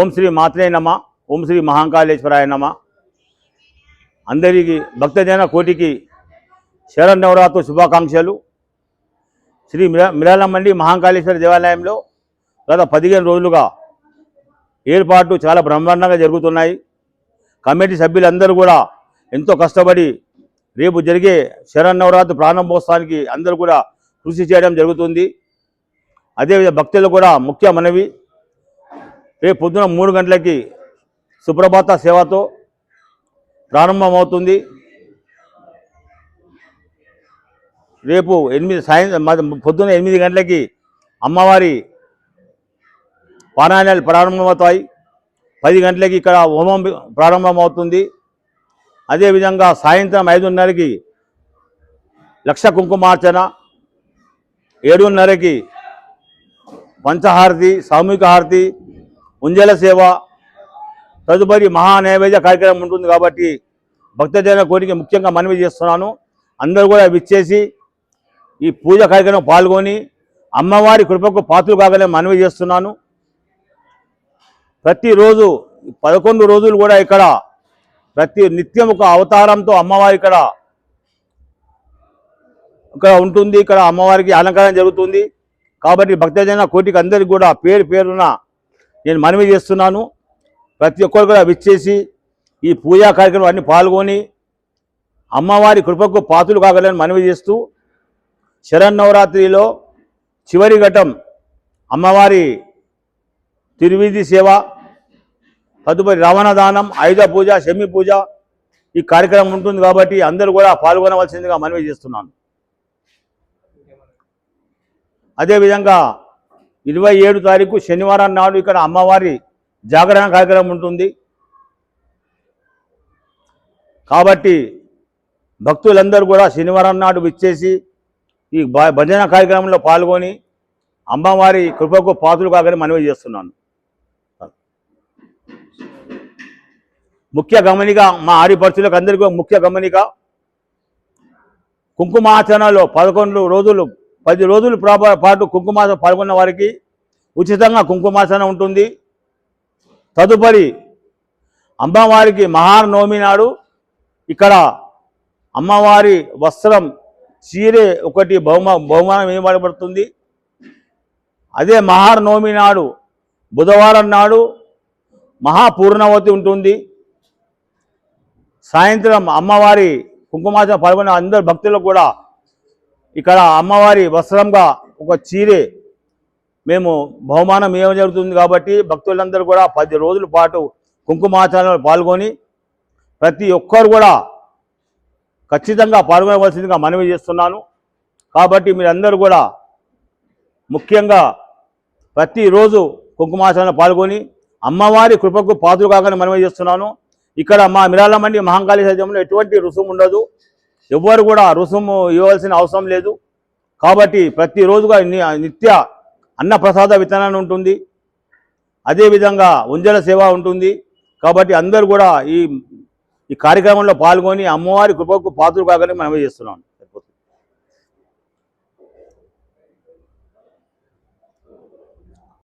ఓం శ్రీ మాత్రే నమ, ఓం శ్రీ మహాకాళేశ్వరాయ నమ. అందరికీ భక్తజన కోటికి శరన్నవరాత్రి శుభాకాంక్షలు. శ్రీ మిరాలమండి మహాకాళేశ్వర దేవాలయంలో గత 15 రోజులుగా ఏర్పాట్లు చాలా బ్రహ్మాండంగా జరుగుతున్నాయి. కమిటీ సభ్యులందరూ కూడా ఎంతో కష్టపడి రేపు జరిగే శరన్నవరాత్రి ప్రారంభోత్సవానికి అందరూ కూడా కృషి చేయడం జరుగుతుంది. అదేవిధంగా భక్తులు కూడా ముఖ్య మనవి, రేపు పొద్దున 3 గంటలకి సుప్రభాత సేవతో ప్రారంభమవుతుంది. రేపు పొద్దున 8 గంటలకి అమ్మవారి పారాయణాలు ప్రారంభమవుతాయి. 10 గంటలకి ఇక్కడ హోమం ప్రారంభమవుతుంది. అదేవిధంగా సాయంత్రం 5:30కి లక్ష కుంకుమార్చన, 7:30కి పంచహారతి, సామూహిక హారతి, ఉంజల సేవ, తదుపరి మహానైవేద్య కార్యక్రమం ఉంటుంది. కాబట్టి భక్తజన కోరిక ముఖ్యంగా మనవి చేస్తున్నాను, అందరూ కూడా విచ్చేసి ఈ పూజ కార్యక్రమం పాల్గొని అమ్మవారి కృపకు పాత్రలు కాగానే మనవి చేస్తున్నాను. ప్రతిరోజు 11 రోజులు కూడా ఇక్కడ ప్రతి నిత్యం ఒక అవతారంతో అమ్మవారి ఇక్కడ ఉంటుంది. ఇక్కడ అమ్మవారికి అలంకరణ జరుగుతుంది. కాబట్టి భక్తజన కోటికి అందరికీ కూడా పేరున నేను మనవి చేస్తున్నాను. ప్రతి ఒక్కరు కూడా విచ్చేసి ఈ పూజా కార్యక్రమం అన్ని పాల్గొని అమ్మవారి కృపకు పాత్రలు కాగలని మనవి చేస్తూ, శరన్నవరాత్రిలో చివరి ఘట్టం అమ్మవారి తిరువీధి సేవ, తదుపరి రావణదానం, ఆయుధ పూజ, శమి పూజ ఈ కార్యక్రమం ఉంటుంది. కాబట్టి అందరూ కూడా పాల్గొనవలసిందిగా మనవి చేస్తున్నాను. అదేవిధంగా 27 తారీఖు శనివారం నాడు ఇక్కడ అమ్మవారి జాగరణ కార్యక్రమం ఉంటుంది. కాబట్టి భక్తులందరూ కూడా శనివారం నాడు విచ్చేసి ఈ భజన కార్యక్రమంలో పాల్గొని అమ్మవారి కృపకు పాత్రలు కాగని మనవి చేస్తున్నాను. ముఖ్య గమనిక, మా ఆడిపడుచులకు అందరికీ ముఖ్య గమనిక, కుంకుమార్చనలో 10 రోజుల పాటు కుంకుమార్చన పాల్గొన్న వారికి ఉచితంగా కుంకుమార్చన ఉంటుంది. తదుపరి అమ్మవారికి మహానవమి నాడు ఇక్కడ అమ్మవారి వస్త్రం, చీరే ఒకటి బహుమానం ఇవ్వబడుతుంది. అదే మహానవమి నాడు బుధవారం నాడు మహాపూర్ణవతి ఉంటుంది. సాయంత్రం అమ్మవారి కుంకుమార్చన పాల్గొన్న అందరు భక్తులకు కూడా ఇక్కడ అమ్మవారి వస్త్రంగా ఒక చీరే మేము బహుమానం ఇవ్వడం జరుగుతుంది. కాబట్టి భక్తులందరూ కూడా 10 రోజుల పాటు కుంకుమార్చనలో పాల్గొని ప్రతి ఒక్కరు కూడా ఖచ్చితంగా పాల్గొనవలసిందిగా మనవి చేస్తున్నాను. కాబట్టి మీరందరూ కూడా ముఖ్యంగా ప్రతిరోజు కుంకుమార్చనలో పాల్గొని అమ్మవారి కృపకు పాత్రలు కాగానే మనవి చేస్తున్నాను. ఇక్కడ మా మిరాలమండి మహాకాళేశ్వరంలో ఎటువంటి రుసుము ఉండదు, ఎవ్వరు కూడా రుసుము ఇవ్వాల్సిన అవసరం లేదు. కాబట్టి ప్రతిరోజుగా నిత్య అన్నప్రసాద వితరణ ఉంటుంది. అదేవిధంగా ఉంజల సేవ ఉంటుంది. కాబట్టి అందరూ కూడా ఈ కార్యక్రమంలో పాల్గొని అమ్మవారి కృపకు పాత్రలు కాగానే మనవి చేస్తున్నాను.